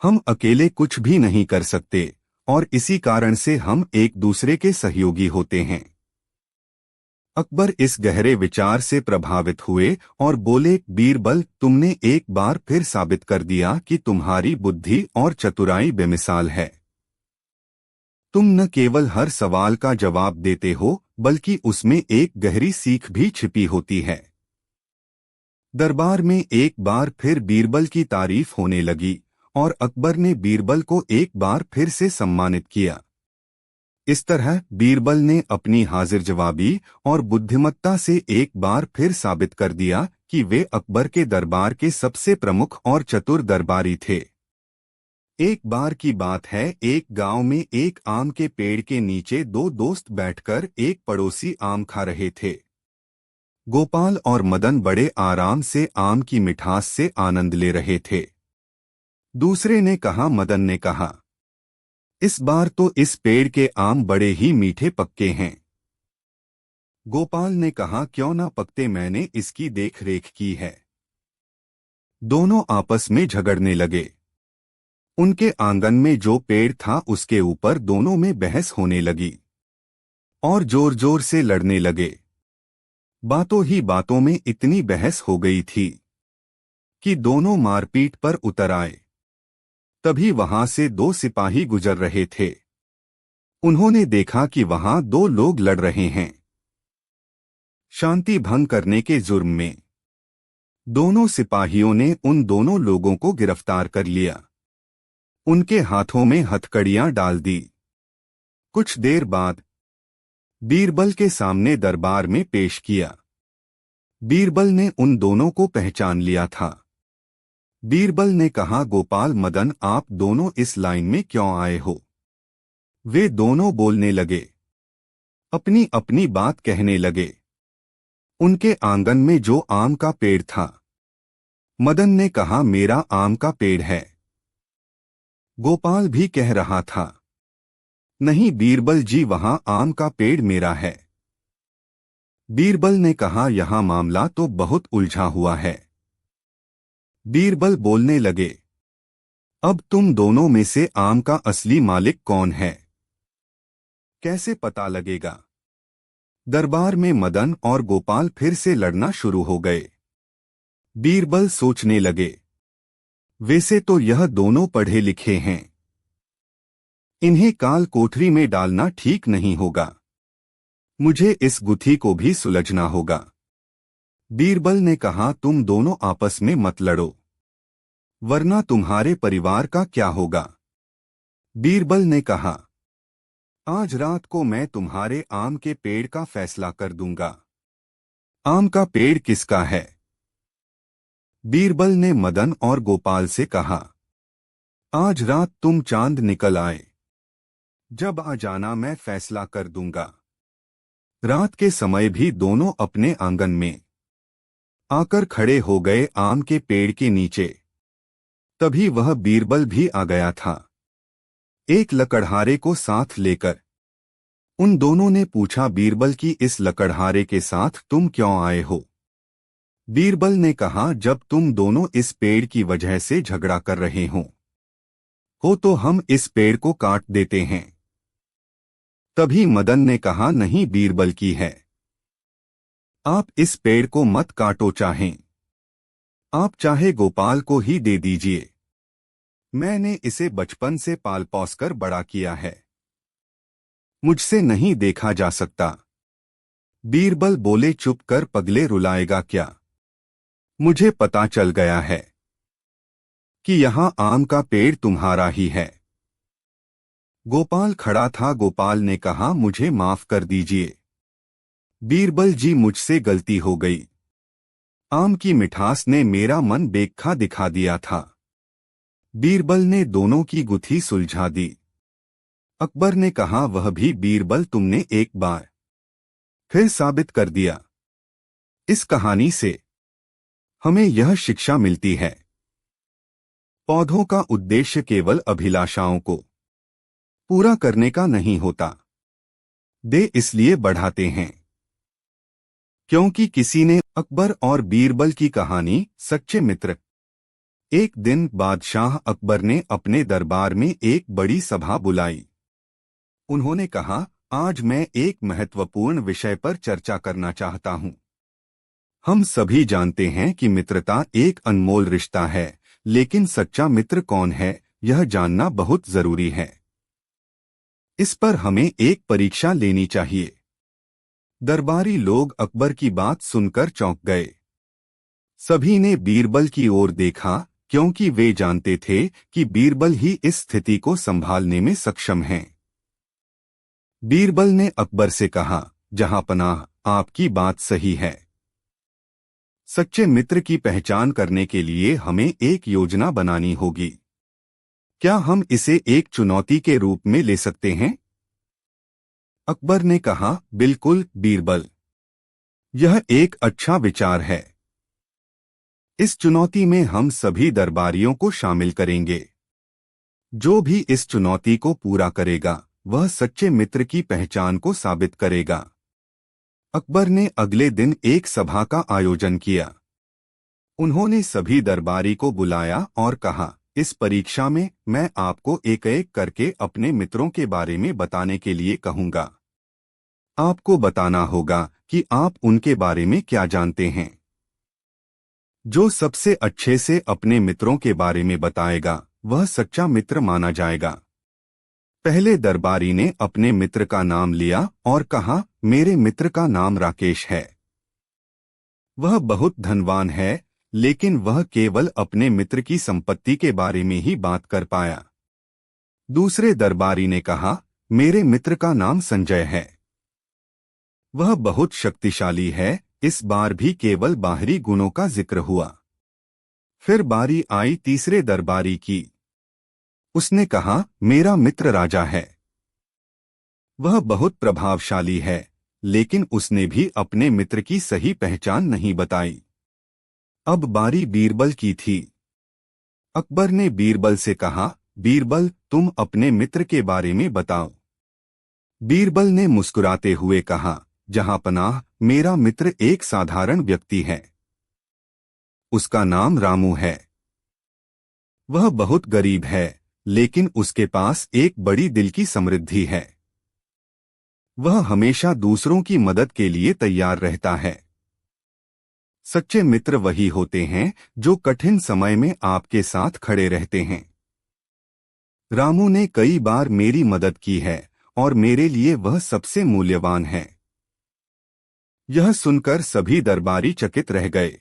हम अकेले कुछ भी नहीं कर सकते और इसी कारण से हम एक दूसरे के सहयोगी होते हैं। अकबर इस गहरे विचार से प्रभावित हुए और बोले, बीरबल, तुमने एक बार फिर साबित कर दिया कि तुम्हारी बुद्धि और चतुराई बेमिसाल है। तुम न केवल हर सवाल का जवाब देते हो, बल्कि उसमें एक गहरी सीख भी छिपी होती है। दरबार में एक बार फिर बीरबल की तारीफ होने लगी और अकबर ने बीरबल को एक बार फिर से सम्मानित किया। इस तरह बीरबल ने अपनी हाजिर जवाबी और बुद्धिमत्ता से एक बार फिर साबित कर दिया कि वे अकबर के दरबार के सबसे प्रमुख और चतुर दरबारी थे। एक बार की बात है, एक गांव में एक आम के पेड़ के नीचे दो दोस्त बैठकर एक पड़ोसी आम खा रहे थे। गोपाल और मदन बड़े आराम से आम की मिठास से आनंद ले रहे थे। दूसरे ने कहा, मदन ने कहा, इस बार तो इस पेड़ के आम बड़े ही मीठे पक्के हैं। गोपाल ने कहा, क्यों ना पकते, मैंने इसकी देख रेख की है। दोनों आपस में झगड़ने लगे। उनके आंगन में जो पेड़ था उसके ऊपर दोनों में बहस होने लगी और जोर जोर से लड़ने लगे। बातों ही बातों में इतनी बहस हो गई थी कि दोनों मारपीट पर उतर आए। तभी वहां से दो सिपाही गुजर रहे थे। उन्होंने देखा कि वहां दो लोग लड़ रहे हैं, शांति भंग करने के जुर्म में। दोनों सिपाहियों ने उन दोनों लोगों को गिरफ्तार कर लिया। उनके हाथों में हथकड़ियां डाल दी। कुछ देर बाद बीरबल के सामने दरबार में पेश किया। बीरबल ने उन दोनों को पहचान लिया था। बीरबल ने कहा, गोपाल, मदन, आप दोनों इस लाइन में क्यों आए हो? वे दोनों बोलने लगे, अपनी अपनी बात कहने लगे। उनके आंगन में जो आम का पेड़ था, मदन ने कहा, मेरा आम का पेड़ है। गोपाल भी कह रहा था, नहीं बीरबल जी, वहां आम का पेड़ मेरा है। बीरबल ने कहा, यहां मामला तो बहुत उलझा हुआ है। बीरबल बोलने लगे, अब तुम दोनों में से आम का असली मालिक कौन है? कैसे पता लगेगा? दरबार में मदन और गोपाल फिर से लड़ना शुरू हो गए। बीरबल सोचने लगे, वैसे तो यह दोनों पढ़े लिखे हैं, इन्हें काल कोठरी में डालना ठीक नहीं होगा। मुझे इस गुत्थी को भी सुलझना होगा। बीरबल ने कहा, तुम दोनों आपस में मत लड़ो, वरना तुम्हारे परिवार का क्या होगा? बीरबल ने कहा, आज रात को मैं तुम्हारे आम के पेड़ का फैसला कर दूंगा। आम का पेड़ किसका है? बीरबल ने मदन और गोपाल से कहा, आज रात तुम चांद निकल आए, जब आ जाना मैं फैसला कर दूंगा। रात के समय भी दोनों अपने आंगन में आकर खड़े हो गए आम के पेड़ के नीचे। तभी वह बीरबल भी आ गया था, एक लकड़हारे को साथ लेकर। उन दोनों ने पूछा, बीरबल की इस लकड़हारे के साथ तुम क्यों आए हो? बीरबल ने कहा, जब तुम दोनों इस पेड़ की वजह से झगड़ा कर रहे हो तो हम इस पेड़ को काट देते हैं। तभी मदन ने कहा, नहीं, बीरबल की है। आप इस पेड़ को मत काटो, आप चाहे गोपाल को ही दे दीजिए। मैंने इसे बचपन से पाल पोस कर बड़ा किया है, मुझसे नहीं देखा जा सकता। बीरबल बोले, चुप कर पगले, रुलाएगा क्या? मुझे पता चल गया है कि यहाँ आम का पेड़ तुम्हारा ही है। गोपाल खड़ा था। गोपाल ने कहा, मुझे माफ कर दीजिए बीरबल जी, मुझसे गलती हो गई। आम की मिठास ने मेरा मन बेख्खा दिखा दिया था। बीरबल ने दोनों की गुत्थी सुलझा दी। अकबर ने कहा, वह भी बीरबल, तुमने एक बार फिर साबित कर दिया। इस कहानी से हमें यह शिक्षा मिलती है, पौधों का उद्देश्य केवल अभिलाषाओं को पूरा करने का नहीं होता, दे इसलिए बढ़ाते हैं क्योंकि किसी ने। अकबर और बीरबल की कहानी। सच्चे मित्र। एक दिन बादशाह अकबर ने अपने दरबार में एक बड़ी सभा बुलाई। उन्होंने कहा, आज मैं एक महत्वपूर्ण विषय पर चर्चा करना चाहता हूं। हम सभी जानते हैं कि मित्रता एक अनमोल रिश्ता है, लेकिन सच्चा मित्र कौन है, यह जानना बहुत जरूरी है। इस पर हमें एक परीक्षा लेनी चाहिए। दरबारी लोग अकबर की बात सुनकर चौंक गए। सभी ने बीरबल की ओर देखा, क्योंकि वे जानते थे कि बीरबल ही इस स्थिति को संभालने में सक्षम हैं। बीरबल ने अकबर से कहा, जहांपनाह, आपकी बात सही है। सच्चे मित्र की पहचान करने के लिए हमें एक योजना बनानी होगी। क्या हम इसे एक चुनौती के रूप में ले सकते हैं? अकबर ने कहा, बिल्कुल बीरबल, यह एक अच्छा विचार है। इस चुनौती में हम सभी दरबारियों को शामिल करेंगे। जो भी इस चुनौती को पूरा करेगा, वह सच्चे मित्र की पहचान को साबित करेगा। अकबर ने अगले दिन एक सभा का आयोजन किया। उन्होंने सभी दरबारी को बुलाया और कहा, इस परीक्षा में मैं आपको एक एक करके अपने मित्रों के बारे में बताने के लिए कहूंगा। आपको बताना होगा कि आप उनके बारे में क्या जानते हैं। जो सबसे अच्छे से अपने मित्रों के बारे में बताएगा, वह सच्चा मित्र माना जाएगा। पहले दरबारी ने अपने मित्र का नाम लिया और कहा, मेरे मित्र का नाम राकेश है। वह बहुत धनवान है, लेकिन वह केवल अपने मित्र की संपत्ति के बारे में ही बात कर पाया। दूसरे दरबारी ने कहा, मेरे मित्र का नाम संजय है। वह बहुत शक्तिशाली है। इस बार भी केवल बाहरी गुणों का जिक्र हुआ। फिर बारी आई तीसरे दरबारी की। उसने कहा, मेरा मित्र राजा है। वह बहुत प्रभावशाली है, लेकिन उसने भी अपने मित्र की सही पहचान नहीं बताई। अब बारी बीरबल की थी। अकबर ने बीरबल से कहा, बीरबल, तुम अपने मित्र के बारे में बताओ। बीरबल ने मुस्कुराते हुए कहा, जहांपनाह, मेरा मित्र एक साधारण व्यक्ति है। उसका नाम रामू है। वह बहुत गरीब है, लेकिन उसके पास एक बड़ी दिल की समृद्धि है। वह हमेशा दूसरों की मदद के लिए तैयार रहता है। सच्चे मित्र वही होते हैं जो कठिन समय में आपके साथ खड़े रहते हैं। रामू ने कई बार मेरी मदद की है और मेरे लिए वह सबसे मूल्यवान है। यह सुनकर सभी दरबारी चकित रह गए।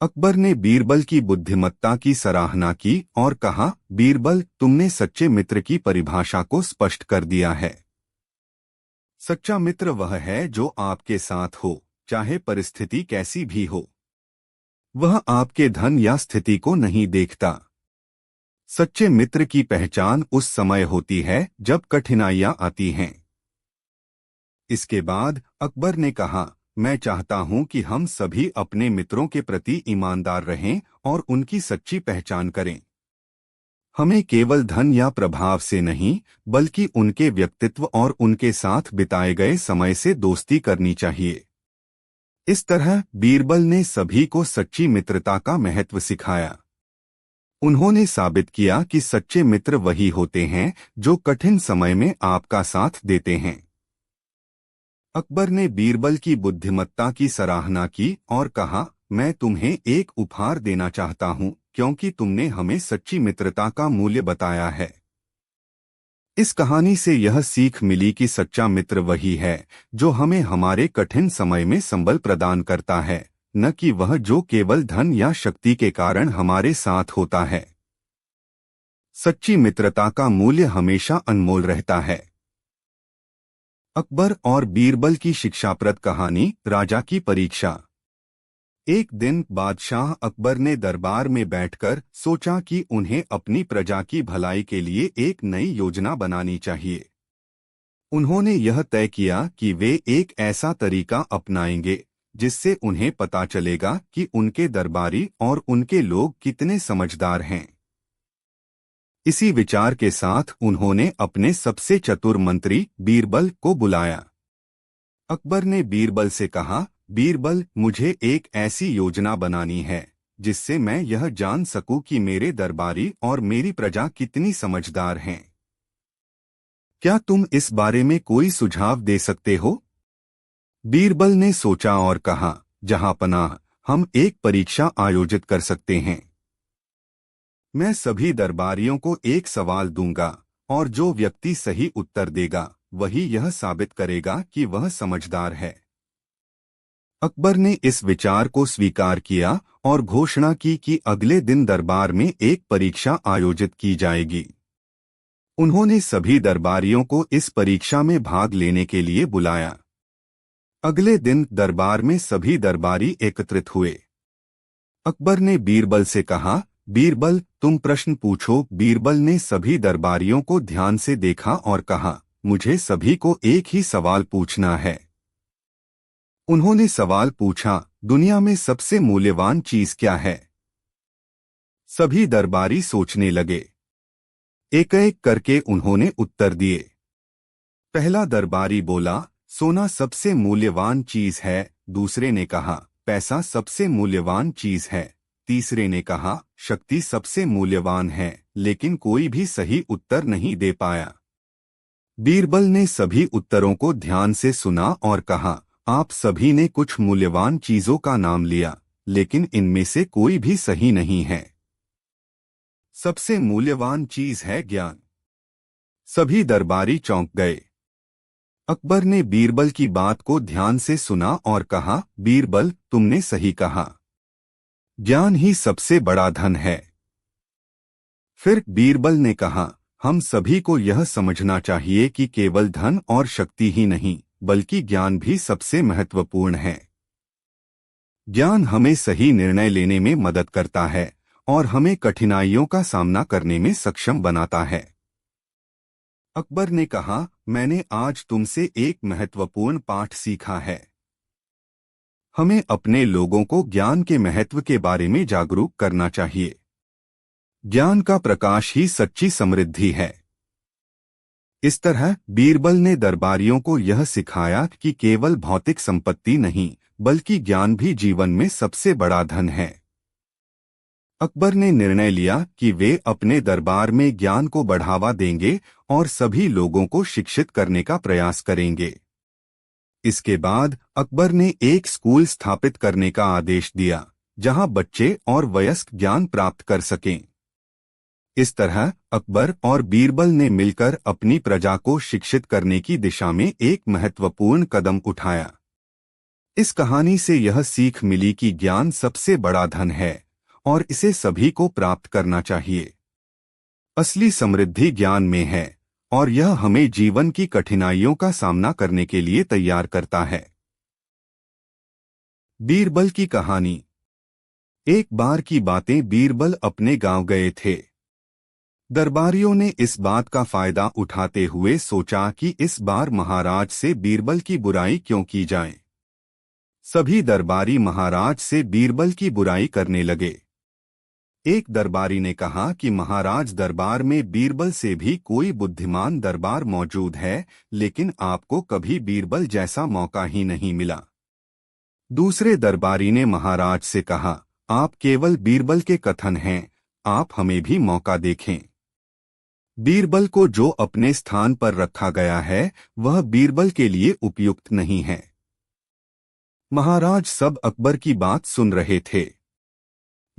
अकबर ने बीरबल की बुद्धिमत्ता की सराहना की और कहा, बीरबल, तुमने सच्चे मित्र की परिभाषा को स्पष्ट कर दिया है। सच्चा मित्र वह है जो आपके साथ हो, चाहे परिस्थिति कैसी भी हो। वह आपके धन या स्थिति को नहीं देखता। सच्चे मित्र की पहचान उस समय होती है जब कठिनाइयां आती हैं। इसके बाद अकबर ने कहा, मैं चाहता हूं कि हम सभी अपने मित्रों के प्रति ईमानदार रहें और उनकी सच्ची पहचान करें। हमें केवल धन या प्रभाव से नहीं, बल्कि उनके व्यक्तित्व और उनके साथ बिताए गए समय से दोस्ती करनी चाहिए। इस तरह बीरबल ने सभी को सच्ची मित्रता का महत्व सिखाया। उन्होंने साबित किया कि सच्चे मित्र वही होते हैं जो कठिन समय में आपका साथ देते हैं। अकबर ने बीरबल की बुद्धिमत्ता की सराहना की और कहा, मैं तुम्हें एक उपहार देना चाहता हूं, क्योंकि तुमने हमें सच्ची मित्रता का मूल्य बताया है। इस कहानी से यह सीख मिली कि सच्चा मित्र वही है जो हमें हमारे कठिन समय में संबल प्रदान करता है, न कि वह जो केवल धन या शक्ति के कारण हमारे साथ होता है। सच्ची मित्रता का मूल्य हमेशा अनमोल रहता है। अकबर और बीरबल की शिक्षाप्रद कहानी। राजा की परीक्षा। एक दिन बादशाह अकबर ने दरबार में बैठकर सोचा कि उन्हें अपनी प्रजा की भलाई के लिए एक नई योजना बनानी चाहिए। उन्होंने यह तय किया कि वे एक ऐसा तरीका अपनाएंगे जिससे उन्हें पता चलेगा कि उनके दरबारी और उनके लोग कितने समझदार हैं। इसी विचार के साथ उन्होंने अपने सबसे चतुर मंत्री बीरबल को बुलाया। अकबर ने बीरबल से कहा, बीरबल, मुझे एक ऐसी योजना बनानी है जिससे मैं यह जान सकूं कि मेरे दरबारी और मेरी प्रजा कितनी समझदार हैं। क्या तुम इस बारे में कोई सुझाव दे सकते हो? बीरबल ने सोचा और कहा, जहांपनाह, हम एक परीक्षा आयोजित कर सकते हैं। मैं सभी दरबारियों को एक सवाल दूंगा और जो व्यक्ति सही उत्तर देगा वही यह साबित करेगा कि वह समझदार है। अकबर ने इस विचार को स्वीकार किया और घोषणा की कि अगले दिन दरबार में एक परीक्षा आयोजित की जाएगी। उन्होंने सभी दरबारियों को इस परीक्षा में भाग लेने के लिए बुलाया। अगले दिन दरबार में सभी दरबारी एकत्रित हुए। अकबर ने बीरबल से कहा, बीरबल, तुम प्रश्न पूछो। बीरबल ने सभी दरबारियों को ध्यान से देखा और कहा, मुझे सभी को एक ही सवाल पूछना है। उन्होंने सवाल पूछा, दुनिया में सबसे मूल्यवान चीज क्या है? सभी दरबारी सोचने लगे। एक एक करके उन्होंने उत्तर दिए। पहला दरबारी बोला, सोना सबसे मूल्यवान चीज है। दूसरे ने कहा, पैसा सबसे मूल्यवान चीज है। तीसरे ने कहा, शक्ति सबसे मूल्यवान है। लेकिन कोई भी सही उत्तर नहीं दे पाया। बीरबल ने सभी उत्तरों को ध्यान से सुना और कहा, आप सभी ने कुछ मूल्यवान चीजों का नाम लिया, लेकिन इनमें से कोई भी सही नहीं है। सबसे मूल्यवान चीज है ज्ञान। सभी दरबारी चौंक गए। अकबर ने बीरबल की बात को ध्यान से सुना और कहा, बीरबल, तुमने सही कहा। ज्ञान ही सबसे बड़ा धन है। फिर बीरबल ने कहा, हम सभी को यह समझना चाहिए कि केवल धन और शक्ति ही नहीं, बल्कि ज्ञान भी सबसे महत्वपूर्ण है। ज्ञान हमें सही निर्णय लेने में मदद करता है और हमें कठिनाइयों का सामना करने में सक्षम बनाता है। अकबर ने कहा, मैंने आज तुमसे एक महत्वपूर्ण पाठ सीखा है। हमें अपने लोगों को ज्ञान के महत्व के बारे में जागरूक करना चाहिए। ज्ञान का प्रकाश ही सच्ची समृद्धि है। इस तरह बीरबल ने दरबारियों को यह सिखाया कि केवल भौतिक संपत्ति नहीं, बल्कि ज्ञान भी जीवन में सबसे बड़ा धन है। अकबर ने निर्णय लिया कि वे अपने दरबार में ज्ञान को बढ़ावा देंगे और सभी लोगों को शिक्षित करने का प्रयास करेंगे। इसके बाद अकबर ने एक स्कूल स्थापित करने का आदेश दिया, जहां बच्चे और वयस्क ज्ञान प्राप्त कर सकें। इस तरह अकबर और बीरबल ने मिलकर अपनी प्रजा को शिक्षित करने की दिशा में एक महत्वपूर्ण कदम उठाया। इस कहानी से यह सीख मिली कि ज्ञान सबसे बड़ा धन है और इसे सभी को प्राप्त करना चाहिए। असली समृद्धि ज्ञान में है और यह हमें जीवन की कठिनाइयों का सामना करने के लिए तैयार करता है। बीरबल की कहानी। एक बार की बातें। बीरबल अपने गांव गए थे। दरबारियों ने इस बात का फायदा उठाते हुए सोचा कि इस बार महाराज से बीरबल की बुराई क्यों की जाए। सभी दरबारी महाराज से बीरबल की बुराई करने लगे। एक दरबारी ने कहा कि महाराज, दरबार में बीरबल से भी कोई बुद्धिमान दरबार मौजूद है, लेकिन आपको कभी बीरबल जैसा मौका ही नहीं मिला। दूसरे दरबारी ने महाराज से कहा, आप केवल बीरबल के कथन हैं, आप हमें भी मौका देखें। बीरबल को जो अपने स्थान पर रखा गया है वह बीरबल के लिए उपयुक्त नहीं है। महाराज सब अकबर की बात सुन रहे थे।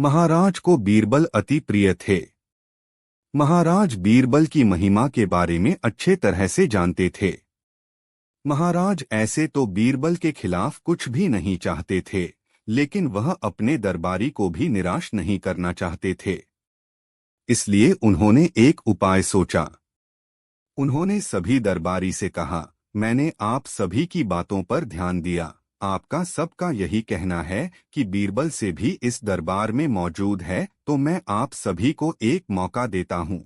महाराज को बीरबल अति प्रिय थे। महाराज बीरबल की महिमा के बारे में अच्छे तरह से जानते थे। महाराज ऐसे तो बीरबल के खिलाफ कुछ भी नहीं चाहते थे, लेकिन वह अपने दरबारी को भी निराश नहीं करना चाहते थे। इसलिए उन्होंने एक उपाय सोचा। उन्होंने सभी दरबारी से कहा, मैंने आप सभी की बातों पर ध्यान दिया। आपका सबका यही कहना है कि बीरबल से भी इस दरबार में मौजूद है, तो मैं आप सभी को एक मौका देता हूं।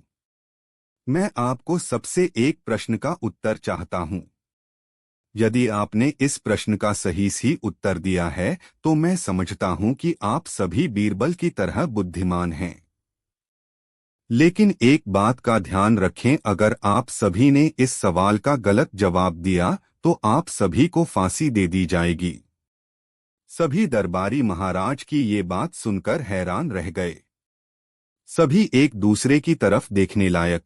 मैं आपको सबसे एक प्रश्न का उत्तर चाहता हूं। यदि आपने इस प्रश्न का सही उत्तर दिया है, तो मैं समझता हूं कि आप सभी बीरबल की तरह बुद्धिमान हैं। लेकिन एक बात का ध्यान रखें, अगर आप सभी ने इस सवाल का गलत जवाब दिया तो आप सभी को फांसी दे दी जाएगी। सभी दरबारी महाराज की ये बात सुनकर हैरान रह गए। सभी एक दूसरे की तरफ देखने लायक।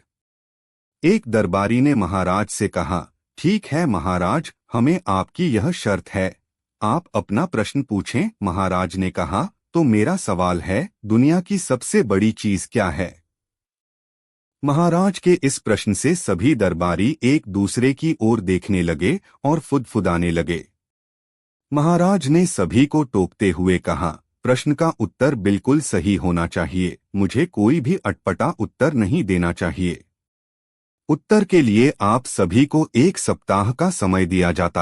एक दरबारी ने महाराज से कहा, ठीक है महाराज, हमें आपकी यह शर्त है। आप अपना प्रश्न पूछें। महाराज ने कहा, तो मेरा सवाल है, दुनिया की सबसे बड़ी चीज क्या है? महाराज के इस प्रश्न से सभी दरबारी एक दूसरे की ओर देखने लगे और फुदफुदाने लगे। महाराज ने सभी को टोकते हुए कहा, प्रश्न का उत्तर बिल्कुल सही होना चाहिए। मुझे कोई भी अटपटा उत्तर नहीं देना चाहिए। उत्तर के लिए आप सभी को 1 सप्ताह का समय दिया जाता है।